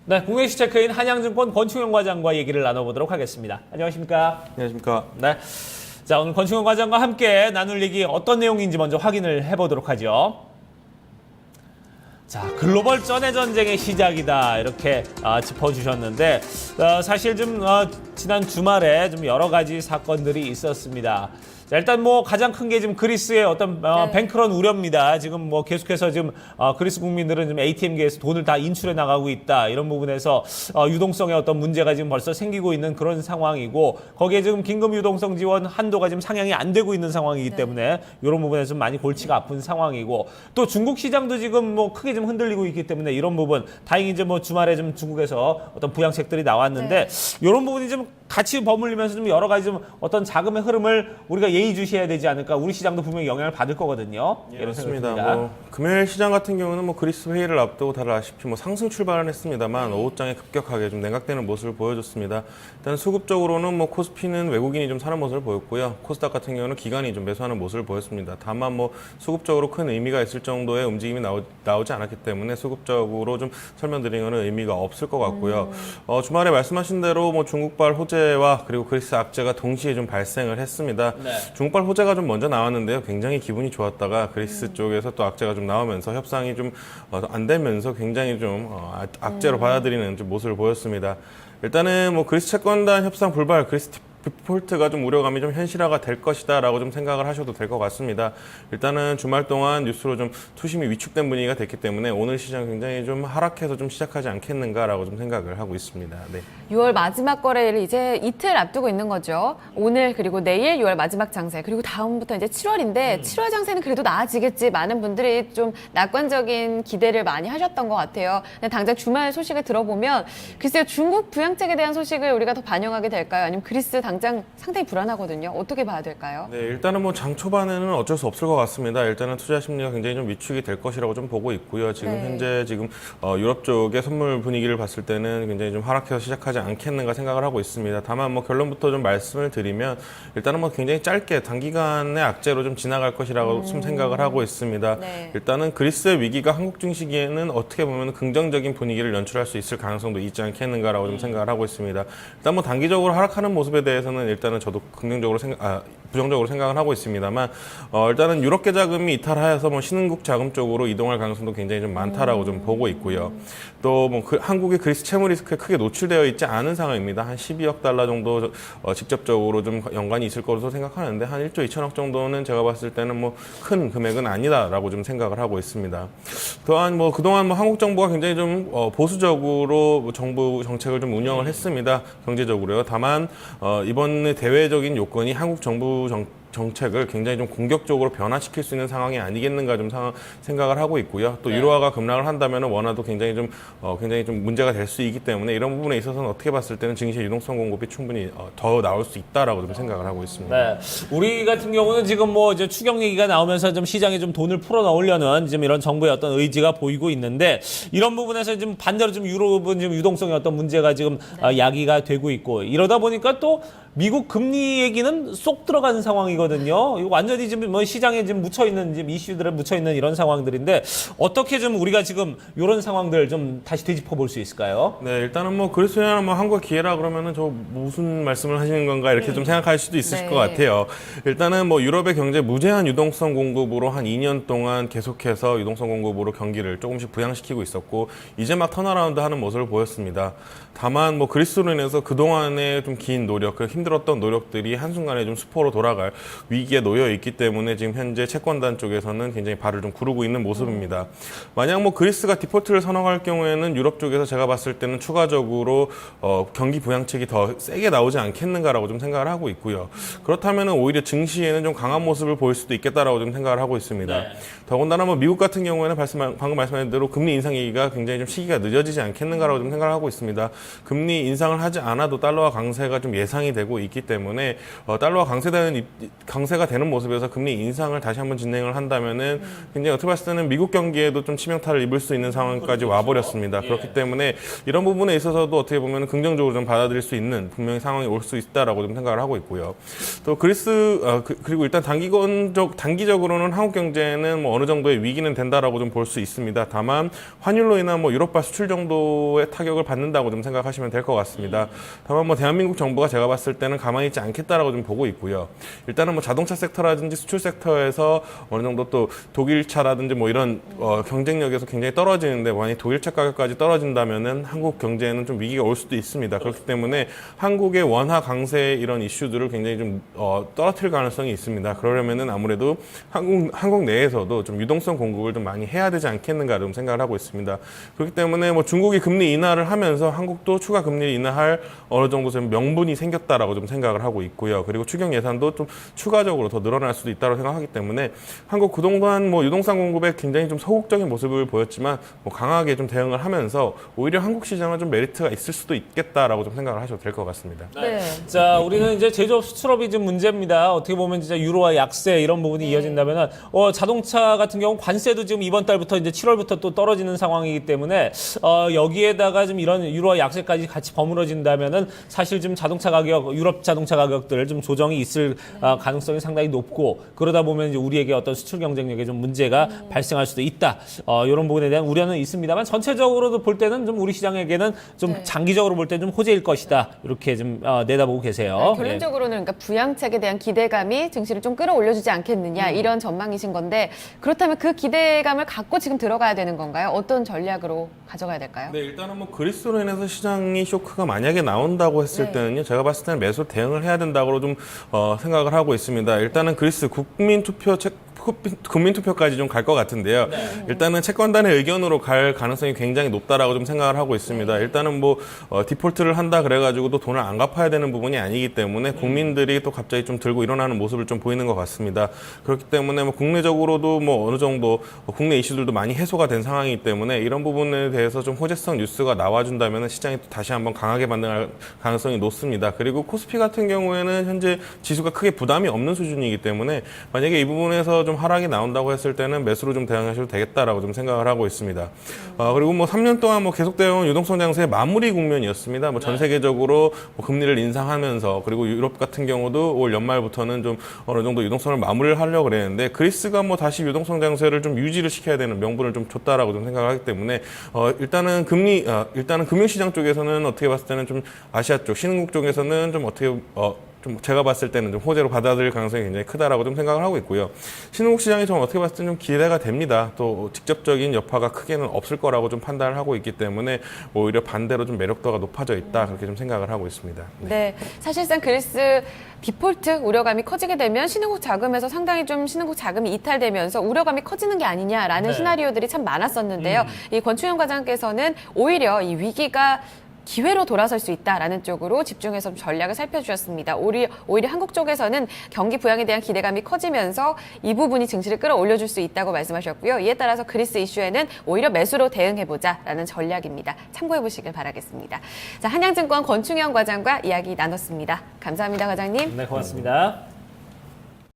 네, 국내시체크인 한양증권 권충현 과장과 얘기를 나눠보도록 하겠습니다. 안녕하십니까? 안녕하십니까? 네. 자, 오늘 권충현 과장과 함께 나눌 얘기 어떤 내용인지 먼저 확인을 해보도록 하죠. 자, 글로벌 쩐의 전쟁의 시작이다 이렇게 짚어주셨는데 사실 좀 지난 주말에 좀 여러 가지 사건들이 있었습니다. 자, 일단 뭐 가장 큰 게 지금 그리스의 어떤 뱅크런 우려입니다. 지금 뭐 계속해서 지금 그리스 국민들은 지금 ATM기에서 돈을 다 인출해 나가고 있다 이런 부분에서 유동성에 어떤 문제가 지금 벌써 생기고 있는 그런 상황이고 거기에 지금 긴급 유동성 지원 한도가 지금 상향이 안 되고 있는 상황이기 때문에 이런 부분에서 좀 많이 골치가 아픈 상황이고 또 중국 시장도 지금 뭐 크게 좀 흔들리고 있기 때문에 이런 부분 다행히 이제 뭐 주말에 좀 중국에서 어떤 부양책들이 나왔는데 이런 부분이 좀 같이 버물리면서 좀 여러 가지 좀 어떤 자금의 흐름을 우리가 예의주시해야 되지 않을까. 우리 시장도 분명히 영향을 받을 거거든요. 이런 생각이 듭니다. 뭐 금요일 시장 같은 경우는 뭐 그리스 회의를 앞두고 다들 아시피 뭐 상승 출발은 했습니다만 오후장에 급격하게 좀 냉각되는 모습을 보여줬습니다. 일단 수급적으로는 뭐 코스피는 외국인이 좀 사는 모습을 보였고요. 코스닥 같은 경우는 기관이 좀 매수하는 모습을 보였습니다. 다만 뭐 수급적으로 큰 의미가 있을 정도의 움직임이 나오지 않았기 때문에 수급적으로 좀 설명드리는 것은 의미가 없을 것 같고요. 주말에 말씀하신 대로 뭐 중국발 호재와 그리고 그리스 악재가 동시에 좀 발생을 했습니다. 네. 중국발 호재가 좀 먼저 나왔는데요. 굉장히 기분이 좋았다가 그리스 쪽에서 또 악재가 좀 나오면서 협상이 좀 안 되면서 굉장히 좀 악재로 받아들이는 좀 모습을 보였습니다. 일단은 뭐 그리스 채권단 협상 불발, 그리스 디폴트가 좀 우려감이 좀 현실화가 될 것이다라고 좀 생각을 하셔도 될 것 같습니다. 일단은 주말 동안 뉴스로 좀 투심이 위축된 분위기가 됐기 때문에 오늘 시장 굉장히 좀 하락해서 좀 시작하지 않겠는가라고 좀 생각을 하고 있습니다. 네. 6월 마지막 거래일 이제 이틀 앞두고 있는 거죠. 오늘 그리고 내일 6월 마지막 장세 그리고 다음부터 이제 7월인데 7월 장세는 그래도 나아지겠지. 많은 분들이 좀 낙관적인 기대를 많이 하셨던 것 같아요. 근데 당장 주말 소식을 들어보면 글쎄요 중국 부양책에 대한 소식을 우리가 더 반영하게 될까요? 아니면 그리스 당장 상당히 불안하거든요. 어떻게 봐야 될까요? 네, 일단은 뭐 장 초반에는 어쩔 수 없을 것 같습니다. 일단은 투자 심리가 굉장히 좀 위축이 될 것이라고 좀 보고 있고요. 지금 현재 지금 유럽 쪽의 선물 분위기를 봤을 때는 굉장히 좀 하락해서 시작하지 않겠는가 생각을 하고 있습니다. 다만 뭐 결론부터 좀 말씀을 드리면 일단은 뭐 굉장히 짧게 단기간의 악재로 좀 지나갈 것이라고 좀 생각을 하고 있습니다. 네. 일단은 그리스의 위기가 한국중 시기에는 어떻게 보면 긍정적인 분위기를 연출할 수 있을 가능성도 있지 않겠는가라고 좀 생각을 하고 있습니다. 일단 뭐 단기적으로 하락하는 모습에 대해서는 일단은 저도 긍정적으로 부정적으로 생각을 하고 있습니다만 일단은 유럽 계자금이 이탈하여서 뭐 신흥국 자금 쪽으로 이동할 가능성도 굉장히 좀 많다라고 좀 보고 있고요. 또 뭐 한국의 그리스 채무 리스크에 크게 노출되어 있지 않은 상황입니다. 한 12억 달러 정도 직접적으로 좀 연관이 있을 것으로 생각하는데 한 1조 2천억 정도는 제가 봤을 때는 뭐 큰 금액은 아니다라고 좀 생각을 하고 있습니다. 또한 뭐 그동안 뭐 한국 정부가 굉장히 좀 보수적으로 뭐 정부 정책을 좀 운영을 했습니다. 경제적으로요. 다만 이번에 대외적인 요건이 한국 정부 정책을 굉장히 좀 공격적으로 변화시킬 수 있는 상황이 아니겠는가 좀 생각을 하고 있고요. 또 유로화가 급락을 한다면 원화도 굉장히 좀 문제가 될 수 있기 때문에 이런 부분에 있어서는 어떻게 봤을 때는 증시 유동성 공급이 충분히 더 나올 수 있다라고 좀 생각을 하고 있습니다. 네. 우리 같은 경우는 지금 뭐 이제 추경 얘기가 나오면서 좀 시장에 좀 돈을 풀어 넣으려는 지금 이런 정부의 어떤 의지가 보이고 있는데 이런 부분에서 지금 반대로 좀 유럽은 지금 유동성의 어떤 문제가 지금 야기가 되고 있고 이러다 보니까 또 미국 금리 얘기는 쏙 들어가는 상황이거든요. 이거 완전히 지금 뭐 시장에 지금 묻혀 있는 지금 이슈들에 묻혀 있는 이런 상황들인데 어떻게 좀 우리가 지금 이런 상황들 좀 다시 되짚어 볼 수 있을까요? 네, 일단은 뭐 그리스나 뭐 한국의 기회라 그러면은 저 무슨 말씀을 하시는 건가 이렇게 좀 생각할 수도 있으실 것 같아요. 일단은 뭐 유럽의 경제 무제한 유동성 공급으로 한 2년 동안 계속해서 유동성 공급으로 경기를 조금씩 부양시키고 있었고 이제 막 턴어라운드 하는 모습을 보였습니다. 다만 뭐 그리스로 인해서 그동안의 좀 긴 노력, 힘들었던 노력들이 한순간에 좀 수포로 돌아갈 위기에 놓여 있기 때문에 지금 현재 채권단 쪽에서는 굉장히 발을 좀 구르고 있는 모습입니다. 만약 뭐 그리스가 디폴트를 선언할 경우에는 유럽 쪽에서 제가 봤을 때는 추가적으로 경기 부양책이 더 세게 나오지 않겠는가라고 좀 생각을 하고 있고요. 그렇다면 오히려 증시에는 좀 강한 모습을 보일 수도 있겠다라고 좀 생각을 하고 있습니다. 네. 더군다나 뭐 미국 같은 경우에는 방금 말씀하신 대로 금리 인상 얘기가 굉장히 좀 시기가 늦어지지 않겠는가라고 좀 생각을 하고 있습니다. 금리 인상을 하지 않아도 달러화 강세가 좀 예상이 되고 되고 있기 때문에 달러가 강세가 되는 모습에서 금리 인상을 다시 한번 진행을 한다면은 굉장히 어떻게 봤을 때는 미국 경기에도 좀 치명타를 입을 수 있는 상황까지 와버렸습니다. 그렇기 때문에 이런 부분에 있어서도 어떻게 보면 긍정적으로 좀 받아들일 수 있는 분명히 상황이 올 수 있다라고 좀 생각을 하고 있고요. 또 그리고 일단 단기적으로는 한국 경제는 뭐 어느 정도의 위기는 된다라고 좀 볼 수 있습니다. 다만 환율로 인한 뭐 유럽발 수출 정도의 타격을 받는다고 좀 생각하시면 될 것 같습니다. 다만 뭐 대한민국 정부가 제가 봤을 때는 가만히 있지 않겠다라고 좀 보고 있고요. 일단은 뭐 자동차 섹터라든지 수출 섹터에서 어느 정도 또 독일차라든지 뭐 이런 경쟁력에서 굉장히 떨어지는데 만약 독일차 가격까지 떨어진다면은 한국 경제에는 좀 위기가 올 수도 있습니다. 그렇기 때문에 한국의 원화 강세 이런 이슈들을 굉장히 좀 떨어뜨릴 가능성이 있습니다. 그러려면은 아무래도 한국 내에서도 좀 유동성 공급을 좀 많이 해야 되지 않겠는가 좀 생각을 하고 있습니다. 그렇기 때문에 뭐 중국이 금리 인하를 하면서 한국도 추가 금리 인하할 어느 정도 좀 명분이 생겼다라고 좀 생각을 하고 있고요. 그리고 추경 예산도 좀 추가적으로 더 늘어날 수도 있다고 생각하기 때문에 한국 그동안 뭐 유동성 공급에 굉장히 좀 소극적인 모습을 보였지만 뭐 강하게 좀 대응을 하면서 오히려 한국 시장은 좀 메리트가 있을 수도 있겠다라고 좀 생각을 하셔도 될 것 같습니다. 네. 자, 우리는 이제 제조업 수출업이 좀 문제입니다. 어떻게 보면 진짜 유로화 약세 이런 부분이 이어진다면은 자동차 같은 경우 관세도 지금 이번 달부터 이제 7월부터 또 떨어지는 상황이기 때문에 여기에다가 좀 이런 유로화 약세까지 같이 버무러진다면은 사실 좀 유럽 자동차 가격들 좀 조정이 있을 가능성이 상당히 높고 그러다 보면 이제 우리에게 어떤 수출 경쟁력에 좀 문제가 발생할 수도 있다. 이런 부분에 대한 우려는 있습니다만 전체적으로도 볼 때는 좀 우리 시장에게는 좀 장기적으로 볼 때 좀 호재일 것이다. 이렇게 좀 내다보고 계세요. 결론적으로는 그러니까 부양책에 대한 기대감이 증시를 좀 끌어올려주지 않겠느냐 이런 전망이신 건데 그렇다면 그 기대감을 갖고 지금 들어가야 되는 건가요? 어떤 전략으로 가져가야 될까요? 네, 일단은 뭐 그리스로 인해서 시장이 쇼크가 만약에 나온다고 했을 때는요, 제가 봤을 때는 매수 대응을 해야 된다고 좀 생각을 하고 있습니다. 일단은 그리스 국민투표까지 좀 갈 것 같은데요. 일단은 채권단의 의견으로 갈 가능성이 굉장히 높다라고 좀 생각을 하고 있습니다. 일단은 뭐 디폴트를 한다 그래가지고 또 돈을 안 갚아야 되는 부분이 아니기 때문에 국민들이 또 갑자기 좀 들고 일어나는 모습을 좀 보이는 것 같습니다. 그렇기 때문에 뭐 국내적으로도 뭐 어느 정도 국내 이슈들도 많이 해소가 된 상황이기 때문에 이런 부분에 대해서 좀 호재성 뉴스가 나와준다면 시장이 또 다시 한번 강하게 반등할 가능성이 높습니다. 그리고 코스피 같은 경우에는 현재 지수가 크게 부담이 없는 수준이기 때문에 만약에 이 부분에서 좀 하락이 나온다고 했을 때는 매수로 좀 대응하셔도 되겠다라고 좀 생각을 하고 있습니다. 그리고 뭐 3년 동안 뭐 계속되어온 유동성 장세의 마무리 국면이었습니다. 뭐 전 세계적으로 뭐 금리를 인상하면서 그리고 유럽 같은 경우도 올 연말부터는 좀 어느 정도 유동성을 마무리를 하려고 그랬는데 그리스가 뭐 다시 유동성 장세를 좀 유지를 시켜야 되는 명분을 좀 줬다라고 좀 생각을 하기 때문에 일단은 금융시장 쪽에서는 어떻게 봤을 때는 좀 아시아 쪽, 신흥국 쪽에서는 좀 어떻게 좀 제가 봤을 때는 좀 호재로 받아들일 가능성이 굉장히 크다라고 좀 생각을 하고 있고요. 신흥국 시장이 좀 어떻게 봤을 때는 좀 기대가 됩니다. 또 직접적인 여파가 크게는 없을 거라고 좀 판단을 하고 있기 때문에 오히려 반대로 좀 매력도가 높아져 있다 그렇게 좀 생각을 하고 있습니다. 네, 사실상 그리스 디폴트 우려감이 커지게 되면 신흥국 자금에서 상당히 좀 신흥국 자금이 이탈되면서 우려감이 커지는 게 아니냐라는 시나리오들이 참 많았었는데요. 이 권충현 과장께서는 오히려 이 위기가 기회로 돌아설 수 있다라는 쪽으로 집중해서 전략을 살펴주셨습니다. 오히려 한국 쪽에서는 경기 부양에 대한 기대감이 커지면서 이 부분이 증시를 끌어올려줄 수 있다고 말씀하셨고요. 이에 따라서 그리스 이슈에는 오히려 매수로 대응해보자라는 전략입니다. 참고해보시길 바라겠습니다. 자, 한양증권 권충현 과장과 이야기 나눴습니다. 감사합니다, 과장님. 네, 고맙습니다.